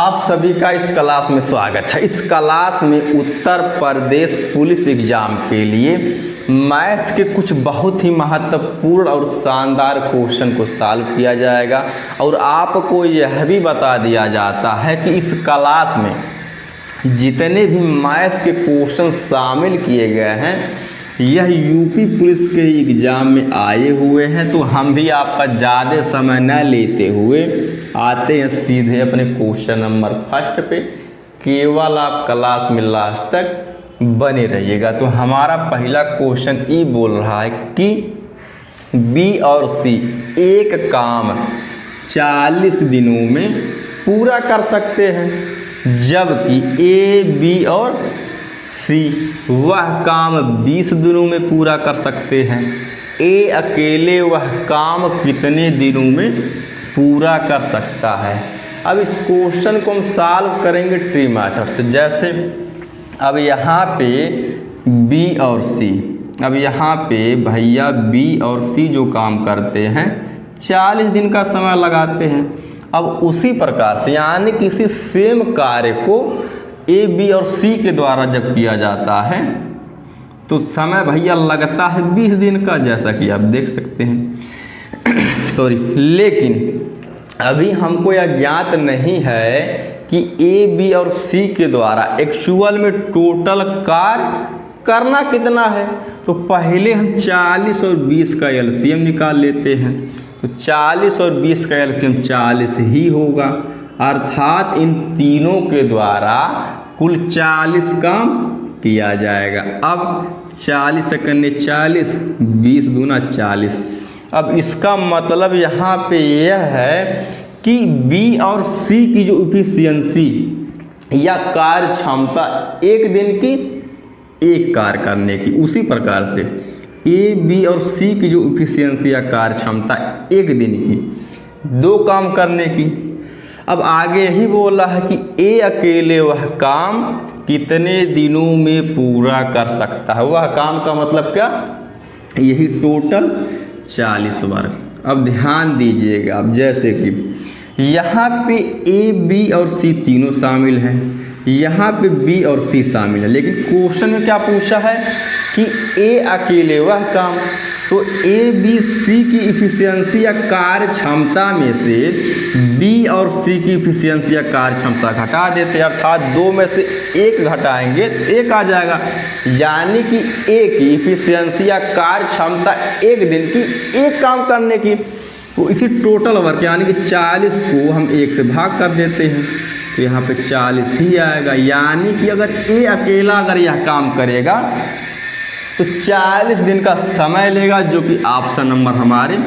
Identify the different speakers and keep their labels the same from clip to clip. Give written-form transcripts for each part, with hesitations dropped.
Speaker 1: आप सभी का इस क्लास में स्वागत है। इस क्लास में उत्तर प्रदेश पुलिस एग्जाम के लिए मैथ के कुछ बहुत ही महत्वपूर्ण और शानदार क्वेश्चन को सॉल्व किया जाएगा और आपको यह भी बता दिया जाता है कि इस क्लास में जितने भी मैथ के क्वेश्चन शामिल किए गए हैं यह यूपी पुलिस के एग्ज़ाम में आए हुए हैं। तो हम भी आपका ज़्यादा समय न लेते हुए आते हैं सीधे अपने क्वेश्चन नंबर फर्स्ट पे। केवल आप क्लास में लास्ट तक बने रहिएगा। तो हमारा पहला क्वेश्चन ये बोल रहा है कि बी और सी एक काम 40 दिनों में पूरा कर सकते हैं, जबकि ए बी और सी वह काम 20 दिनों में पूरा कर सकते हैं। ए अकेले वह काम कितने दिनों में पूरा कर सकता है। अब इस क्वेश्चन को हम सॉल्व करेंगे ट्री मेथड से। जैसे अब यहाँ पे बी और सी, अब यहाँ पे भैया बी और सी जो काम करते हैं 40 दिन का समय लगाते हैं। अब उसी प्रकार से यानी किसी सेम कार्य को ए बी और सी के द्वारा जब किया जाता है तो समय भैया लगता है 20 दिन का, जैसा कि आप देख सकते हैं सॉरी। लेकिन अभी हमको यह ज्ञात नहीं है कि ए बी और सी के द्वारा एक्चुअल में टोटल कार्य करना कितना है। तो पहले हम 40 और 20 का एलसीएम निकाल लेते हैं। तो 40 और 20 का एलसीएम 40 ही होगा, अर्थात इन तीनों के द्वारा कुल 40 काम किया जाएगा। अब 40 सेकंड 40, 20 दूना 40। अब इसका मतलब यहाँ पे यह है कि बी और सी की जो इफिशियंसी या कार्य क्षमता एक दिन की एक कार्य करने की, उसी प्रकार से ए बी और सी की जो इफिशियंसी या कार्य क्षमता एक दिन की 2 काम करने की। अब आगे ही बोला है कि ए अकेले वह काम कितने दिनों में पूरा कर सकता है। वह काम का मतलब क्या, यही टोटल 40 वर्ग। अब ध्यान दीजिएगा, अब जैसे कि यहाँ पे ए बी और सी तीनों शामिल हैं, यहाँ पे बी और सी शामिल है, लेकिन क्वेश्चन में क्या पूछा है कि ए अकेले वह काम। तो ए बी सी की इफिशियंसी या कार्य क्षमता में से बी और सी की इफिशियंसी या कार्य क्षमता घटा देते हैं, अर्थात 2 में से 1 घटाएंगे तो 1 आ जाएगा। यानी कि ए की इफिशियंसी या कार्य क्षमता एक दिन की 1 काम करने की। तो इसी टोटल वर्क यानी कि 40 को हम 1 से भाग कर देते हैं तो यहाँ पे 40 ही आएगा। यानी कि अगर ए अकेला अगर यह काम करेगा तो 40 दिन का समय लेगा, जो कि ऑप्शन नंबर हमारे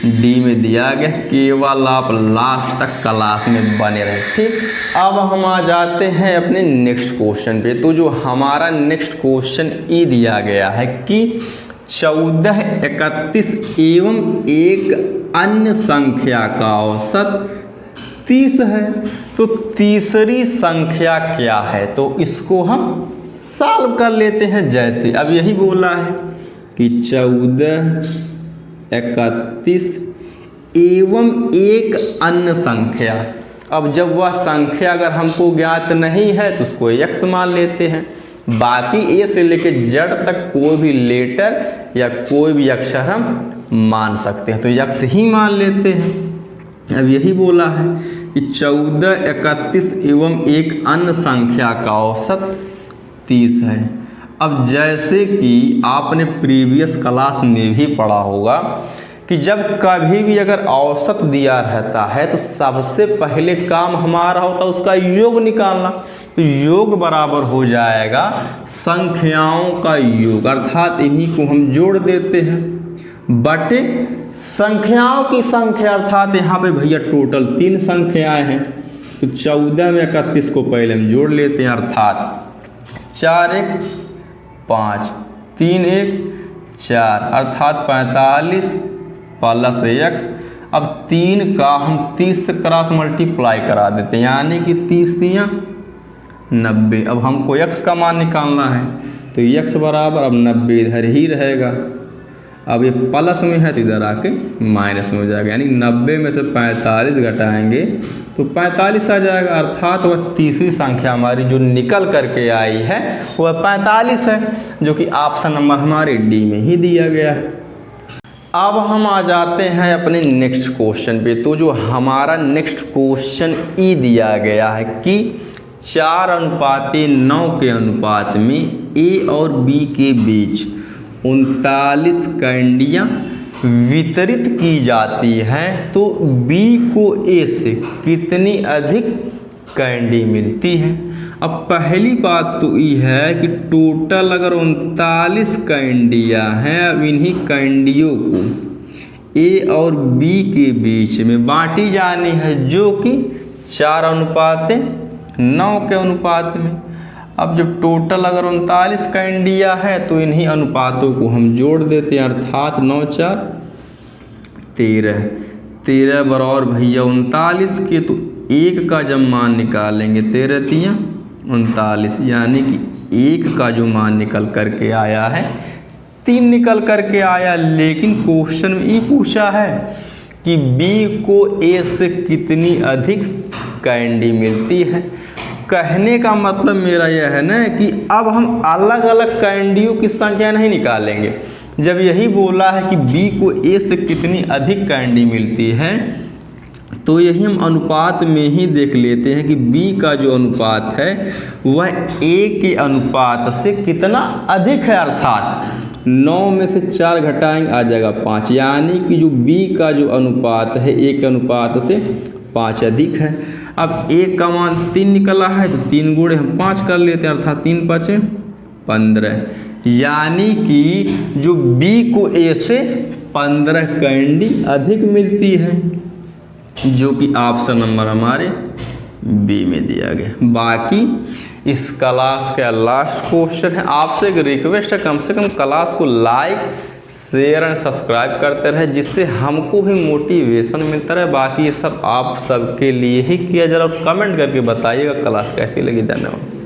Speaker 1: डी में दिया गया। केवल आप लास्ट तक क्लास में बने रहे। ठीक, अब हम आ जाते हैं अपने नेक्स्ट क्वेश्चन पे। तो जो हमारा नेक्स्ट क्वेश्चन ये दिया गया है कि 14, 31 एवं एक अन्य संख्या का औसत 30 है। तो तीसरी संख्या क्या है, तो इसको हम सॉल्व कर लेते हैं। जैसे अब यही बोला है कि 14, 31 एवं एक अन्य संख्या। अब जब वह संख्या अगर हमको ज्ञात नहीं है तो उसको x मान लेते हैं। बाकी ए से लेके जेड तक कोई भी लेटर या कोई भी अक्षर हम मान सकते हैं, तो x ही मान लेते हैं। अब यही बोला है कि 14, 31 एवं एक अन्य संख्या का औसत 30 है। अब जैसे कि आपने प्रीवियस क्लास में भी पढ़ा होगा कि जब कभी भी अगर औसत दिया रहता है तो सबसे पहले काम हमारा होता है उसका योग निकालना। तो योग बराबर हो जाएगा संख्याओं का योग, अर्थात इन्हीं को हम जोड़ देते हैं बटे संख्याओं की संख्या, अर्थात यहाँ पे भैया टोटल 3 संख्याएं हैं। तो 14 में 31 को पहले हम जोड़ लेते हैं, अर्थात 4 1 5, 3 1 4, अर्थात 45 प्लस x। अब 3 का हम 30 से क्रॉस मल्टीप्लाई करा देते हैं, यानी कि 30 3 90। अब हमको x का मान निकालना है तो x बराबर अब 90 इधर ही रहेगा। अब ये प्लस में है तो इधर आके माइनस में हो जाएगा, यानी 90 में से 45 घटाएंगे तो 45 आ जाएगा। अर्थात वह तीसरी संख्या हमारी जो निकल करके आई है वह 45 है, जो कि ऑप्शन नंबर हमारे डी में ही दिया गया है। अब हम आ जाते हैं अपने नेक्स्ट क्वेश्चन पे। तो जो हमारा नेक्स्ट क्वेश्चन ई दिया गया है कि 4:9 के अनुपात में ए और बी के बीच 39 कैंडियाँ वितरित की जाती हैं, तो बी को ए से कितनी अधिक कैंडी मिलती है। अब पहली बात तो ये है कि टोटल अगर 39 कैंडियाँ हैं, अब इन्हीं कैंडियों को ए और बी के बीच में बांटी जानी है, जो कि 4:9 के अनुपात में। अब जब टोटल अगर 39 कैंडियाँ है तो इन्हीं अनुपातों को हम जोड़ देते हैं, अर्थात 9 4 13 13 बराबर भैया 39 के, तो एक का जब मान निकालेंगे 13 3 39, यानी कि एक का जो मान निकल करके आया है 3 निकल करके आया। लेकिन क्वेश्चन में ये पूछा है कि बी को ए से कितनी अधिक कैंडी मिलती है। कहने का मतलब मेरा यह है ना कि अब हम अलग अलग कैंडियों की संख्या नहीं निकालेंगे। जब यही बोला है कि बी को ए से कितनी अधिक कैंडी मिलती है, तो यही हम अनुपात में ही देख लेते हैं कि बी का जो अनुपात है वह ए के अनुपात से कितना अधिक है। अर्थात 9 में से 4 घटाएंगे आ जाएगा 5, यानी कि जो बी का जो अनुपात है ए के अनुपात से 5 अधिक है। अब ए का मान 3 निकला है तो 3 गुणे हम 5 कर लेते हैं, अर्थात 3 5 15, यानी कि जो बी को ए से 15 कैंडी अधिक मिलती है, जो कि ऑप्शन नंबर हमारे बी में दिया गया। बाकी इस क्लास का लास्ट क्वेश्चन है। आपसे एक रिक्वेस्ट है, कम से कम क्लास को लाइक शेयर एंड सब्सक्राइब करते रहे, जिससे हमको भी मोटिवेशन मिलता रहे। बाकी ये सब आप सबके लिए ही किया जा रहा है। और कमेंट करके बताइएगा क्लास कैसी लगी। धन्यवाद।